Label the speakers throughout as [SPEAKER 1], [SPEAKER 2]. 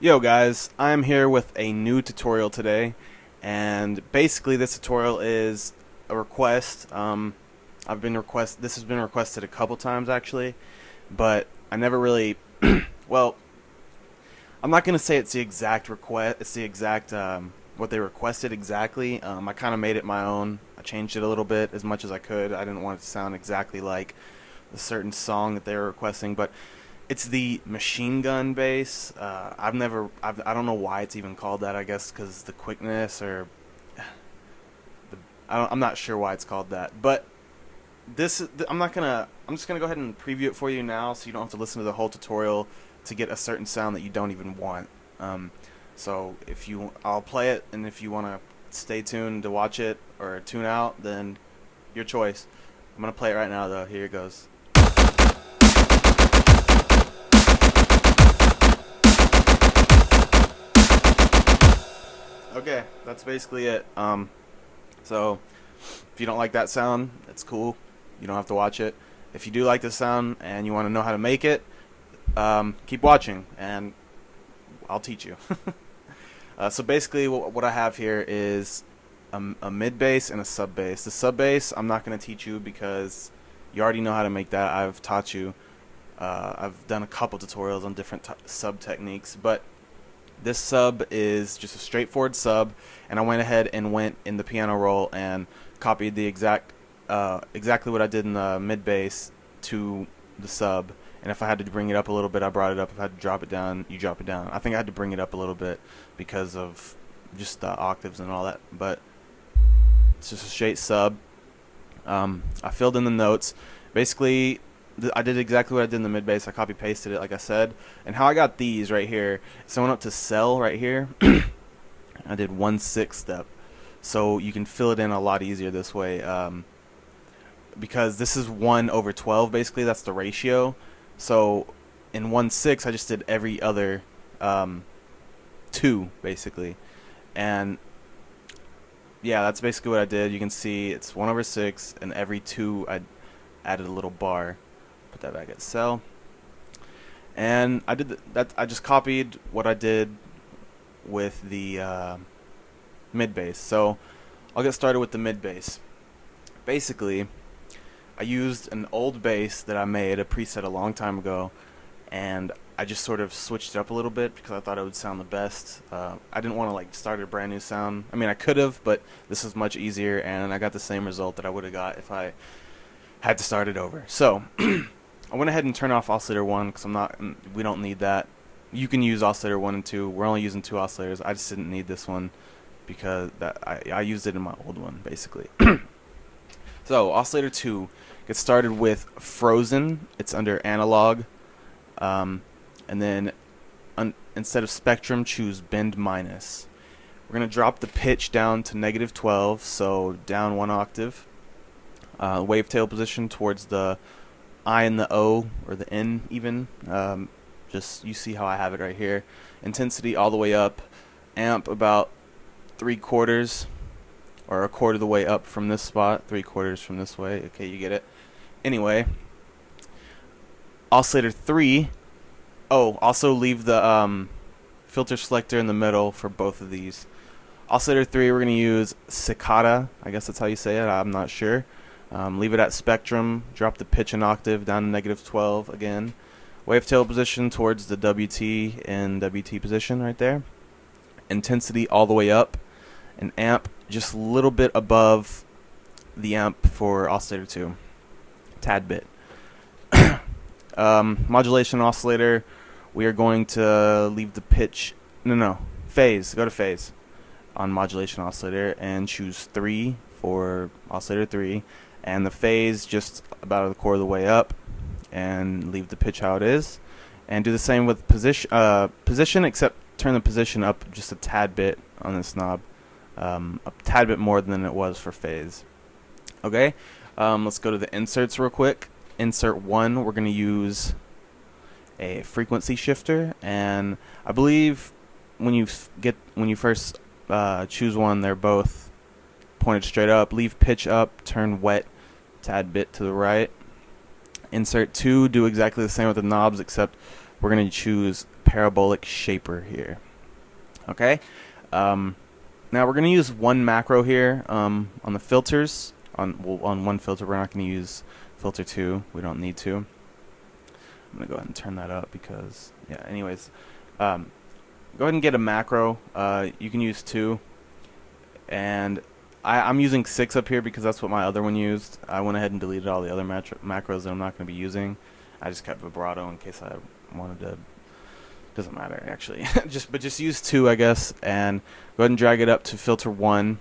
[SPEAKER 1] Yo guys, I'm here with a new tutorial today, and basically this tutorial is a request. This has been requested a couple times actually, but I never really well, I'm not going to say it's the exact request, it's the exact what they requested exactly. I kind of made it my own. I changed it a little bit as much as I could. I didn't want it to sound exactly like a certain song that they were requesting, but it's the machine gun bass. I don't know why it's even called that. I guess because the quickness or I'm not sure why it's called that. But I'm just gonna go ahead and preview it for you now, so you don't have to listen to the whole tutorial to get a certain sound that you don't even want. So I'll play it, and if you want to stay tuned to watch it or tune out, then your choice. I'm gonna play it right now, though. Here it goes. Okay, that's basically it. So if you don't like that sound, it's cool. You don't have to watch it. If you do like the sound and you want to know how to make it, keep watching, and I'll teach you. So basically, what I have here is a mid bass and a sub bass. The sub bass I'm not going to teach you because you already know how to make that. I've taught you. I've done a couple tutorials on different sub techniques, but this sub is just a straightforward sub, and I went ahead and went in the piano roll and copied the exactly what I did in the mid bass to the sub. And if I had to bring it up a little bit, I brought it up. If I had to drop it down, you drop it down. I think I had to bring it up a little bit because of just the octaves and all that, but it's just a straight sub. I filled in the notes. Basically, I did exactly what I did in the mid bass. I copy pasted it like I said. And how I got these right here, so I went up to cell right here. I did 1/6 step, so you can fill it in a lot easier this way. Because this is 1/12 basically. That's the ratio. So in 1/6 I just did every other 2 basically, and yeah, that's basically what I did. You can see it's 1/6, and every 2 I added a little bar. Put that back at cell, and I did that. I just copied what I did with the mid bass. So I'll get started with the mid bass. Basically, I used an old bass that I made, a preset a long time ago, and I just sort of switched it up a little bit because I thought it would sound the best. I didn't want to like start a brand new sound. I mean, I could have, but this is much easier, and I got the same result that I would have got if I had to start it over. So I went ahead and turned off oscillator 1 because we don't need that. You can use oscillator 1 and 2. We're only using 2 oscillators. I just didn't need this one because I used it in my old one basically. So oscillator 2 gets started with Frozen. It's under analog, and then instead of spectrum, choose bend minus. We're gonna drop the pitch down to -12, so down 1 octave. Wavetail position towards the I and the O, or the N even. Just you see how I have it right here. Intensity all the way up. Amp about 3/4 or 1/4 of the way up from this spot. 3/4 from this way. Okay, you get it. Anyway, oscillator 3. Oh, also leave the filter selector in the middle for both of these. Oscillator 3, we're going to use cicada. I guess that's how you say it. I'm not sure. Leave it at spectrum. Drop the pitch an octave down to -12 again. Wavetail position towards the WT and WT position right there. Intensity all the way up. And amp just a little bit above the amp for oscillator 2. Tad bit. Modulation oscillator, we are going to leave the pitch, phase, go to phase on modulation oscillator and choose 3 for oscillator 3, and the phase just about 1/4 of the way up, and leave the pitch how it is, and do the same with position, except turn the position up just a tad bit on this knob, a tad bit more than it was for phase. Okay, let's go to the inserts real quick. Insert 1, we're going to use a frequency shifter, and I believe when you first choose one, they're both pointed straight up. Leave pitch up, turn wet tad bit to the right. Insert 2, do exactly the same with the knobs, except we're going to choose parabolic shaper here. Okay. Now we're gonna use one macro here on the filters. On one filter, we're not gonna use filter 2. We don't need to. I'm gonna go ahead and turn that up because yeah. Anyways, go ahead and get a macro. You can use 2, and I'm using 6 up here because that's what my other one used. I went ahead and deleted all the other macros that I'm not gonna be using. I just kept vibrato in case I wanted to. Doesn't matter actually. just use 2, I guess, and go ahead and drag it up to filter 1.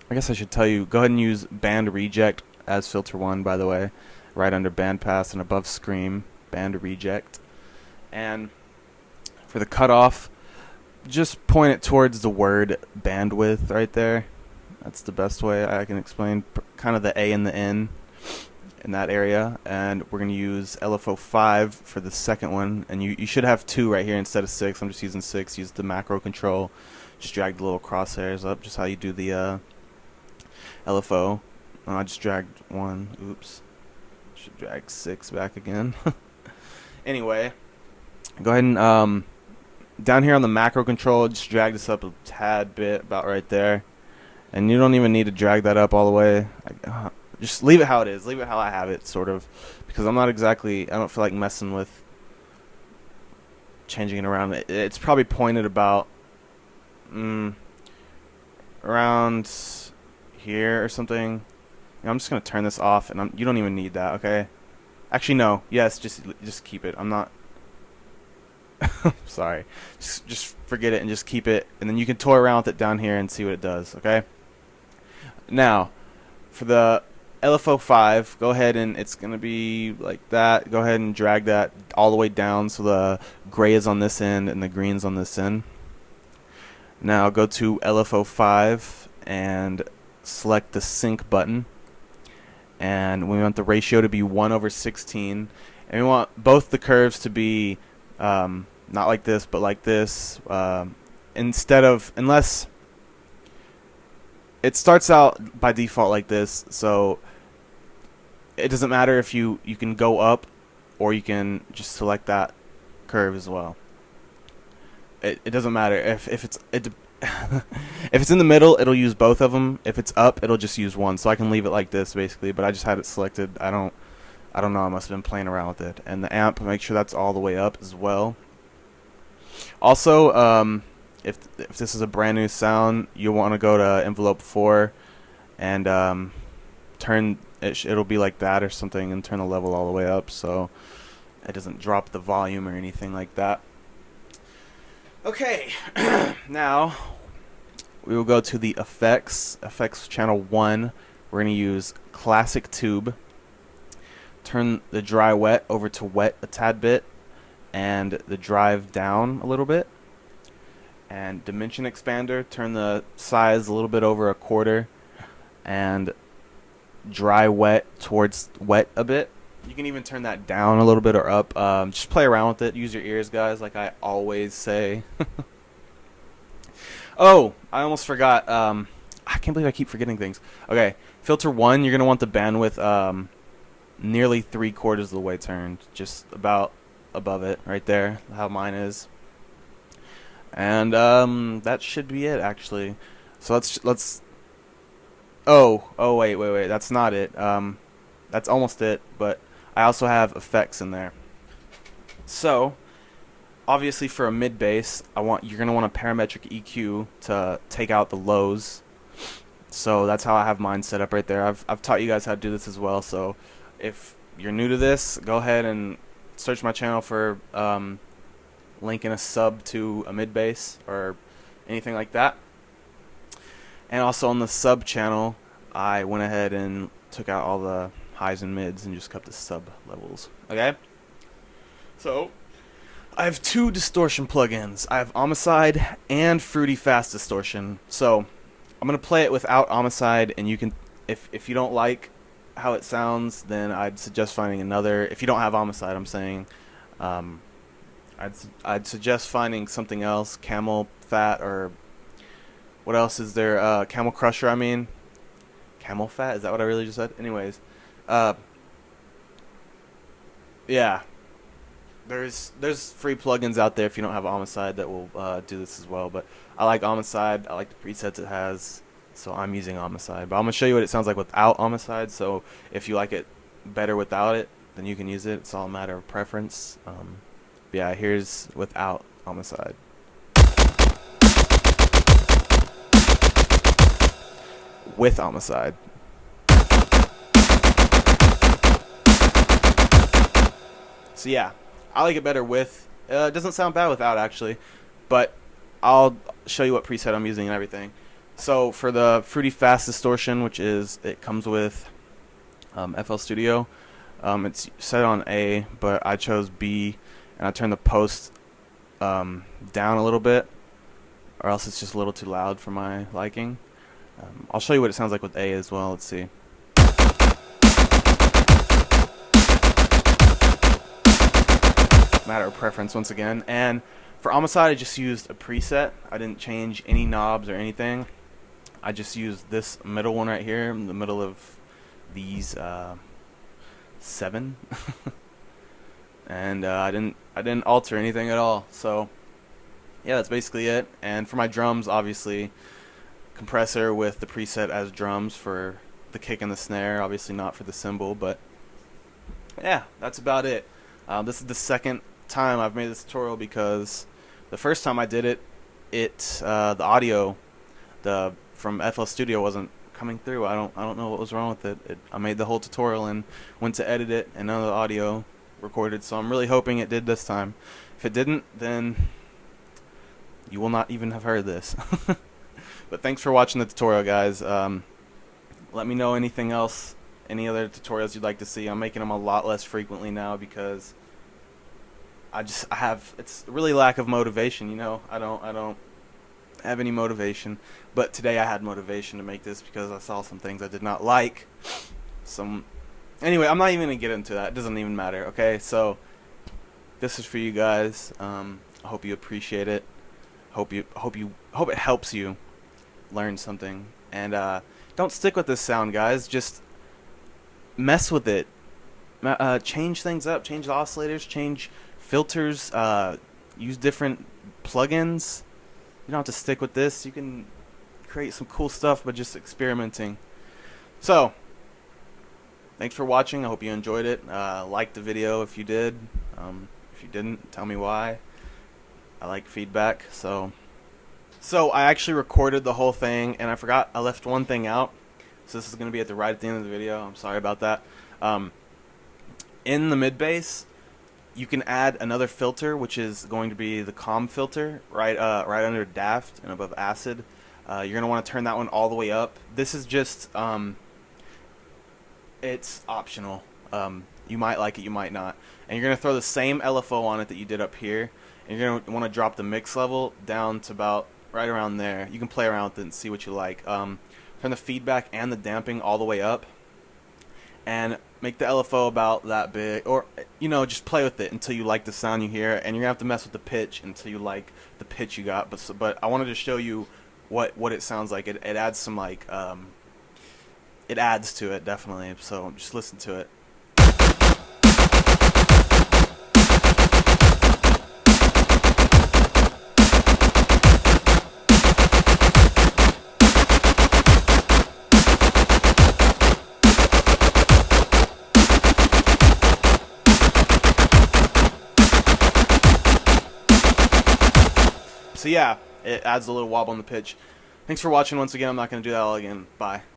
[SPEAKER 1] I guess I should tell you, go ahead and use band reject as filter 1, by the way, right under band pass and above scream, band reject. And for the cutoff, just point it towards the word bandwidth right there. That's the best way I can explain, kind of the A and the N in that area. And we're going to use LFO 5 for the second one, and you should have 2 right here instead of 6. I'm just using 6. Use the macro control, just drag the little crosshairs up, just how you do the LFO. I just dragged 1. Oops, should drag 6 back again. Anyway, go ahead and down here on the macro control, just drag this up a tad bit, about right there. And you don't even need to drag that up all the way. Just leave it how it is. Leave it how I have it, sort of. Because I'm not exactly, I don't feel like messing with changing it around. It's probably pointed about around here or something. I'm just going to turn this off, and you don't even need that, okay? Actually, no. Yes, just keep it. I'm not... Sorry. Just forget it and just keep it. And then you can toy around with it down here and see what it does, okay? Now, for the LFO 5, go ahead and it's going to be like that. Go ahead and drag that all the way down so the gray is on this end and the green's on this end. Now go to LFO 5 and select the sync button. And we want the ratio to be 1/16. And we want both the curves to be not like this, but like this. Unless it starts out by default like this, so it doesn't matter if you can go up or you can just select that curve as well. It doesn't matter if it's if it's in the middle, it'll use both of them. If it's up, it'll just use one. So I can leave it like this basically, but I just had it selected. I don't know. I must have been playing around with it. And the amp, make sure that's all the way up as well. Also, if this is a brand new sound, you'll want to go to envelope 4 and turn it. It'll be like that or something, and turn the level all the way up so it doesn't drop the volume or anything like that. Okay, now we will go to the effects channel 1. We're going to use classic tube. Turn the dry wet over to wet a tad bit, and the drive down a little bit. And dimension expander, turn the size a little bit over 1/4, and dry wet towards wet a bit. You can even turn that down a little bit or up. Just play around with it. Use your ears, guys, like I always say. Oh, I almost forgot. I can't believe I keep forgetting things. Okay, filter 1, you're going to want the bandwidth nearly 3/4 of the way turned. Just about above it, right there, how mine is. And that should be it, actually. So let's. Oh, wait. That's not it. That's almost it, but I also have effects in there. So, obviously for a mid bass, you're gonna want a parametric EQ to take out the lows. So that's how I have mine set up right there. I've taught you guys how to do this as well. So if you're new to this, go ahead and search my channel for linking a sub to a mid bass or anything like that. And also on the sub channel, I went ahead and took out all the highs and mids and just kept the sub levels. Okay? So, I have 2 distortion plugins. I have Homicide and Fruity Fast Distortion. So, I'm going to play it without Homicide, and you can, if you don't like how it sounds, then I'd suggest finding another. If you don't have Homicide, I'm saying, I'd suggest finding something else, Camel Fat, or what else is there? Camel Crusher, I mean. Camel Fat? Is that what I really just said? Anyways. Yeah. There's free plugins out there if you don't have Homicide that will do this as well. But I like Homicide. I like the presets it has, so I'm using Homicide. But I'm gonna show you what it sounds like without Homicide. So if you like it better without it, then you can use it. It's all a matter of preference. But yeah, here's without Homicide. With Homicide. So yeah, I like it better with. It doesn't sound bad without, actually, but I'll show you what preset I'm using and everything. So for the Fruity Fast Distortion, which is, it comes with FL Studio, it's set on A, but I chose B, and I turned the post down a little bit, or else it's just a little too loud for my liking. I'll show you what it sounds like with A as well. Let's see. Matter of preference once again. And for Homicide, I just used a preset. I didn't change any knobs or anything. I just used this middle one right here in the middle of these 7. And I didn't alter anything at all. So yeah, that's basically it. And for my drums, obviously compressor with the preset as drums for the kick and the snare, obviously not for the cymbal. But yeah, that's about it. This is the second time I've made this tutorial, because the first time I did it, the audio from FL Studio wasn't coming through. I don't know what was wrong with it. I made the whole tutorial and went to edit it, and none of the audio recorded. So I'm really hoping it did this time. If it didn't, then you will not even have heard this. But thanks for watching the tutorial, guys. Let me know anything else, any other tutorials you'd like to see. I'm making them a lot less frequently now because it's really lack of motivation, you know. I don't have any motivation, but today I had motivation to make this because I saw some things I did not like. Anyway, I'm not even gonna get into that. It doesn't even matter. Okay, so this is for you guys. I hope you appreciate it. Hope it helps you learn something. And don't stick with this sound, guys. Just mess with it. Change things up. Change the oscillators. Change filters. Use different plugins. You don't have to stick with this. You can create some cool stuff by just experimenting. So, thanks for watching. I hope you enjoyed it. Like the video if you did. If you didn't, tell me why. I like feedback. So I actually recorded the whole thing, and I forgot I left one thing out. So this is going to be at the end of the video. I'm sorry about that. In the mid bass, you can add another filter, which is going to be the calm filter, right under Daft and above Acid. You're going to want to turn that one all the way up. This is just it's optional. You might like it, you might not. And you're going to throw the same LFO on it that you did up here. And you're going to want to drop the mix level down to about right around there. You can play around with it and see what you like. Turn the feedback and the damping all the way up. And make the LFO about that big. Or, you know, just play with it until you like the sound you hear. And you're going to have to mess with the pitch until you like the pitch you got. But I wanted to show you what it sounds like. It adds some, like, it adds to it, definitely. So just listen to it. So yeah, it adds a little wobble in the pitch. Thanks for watching once again. I'm not going to do that all again. Bye.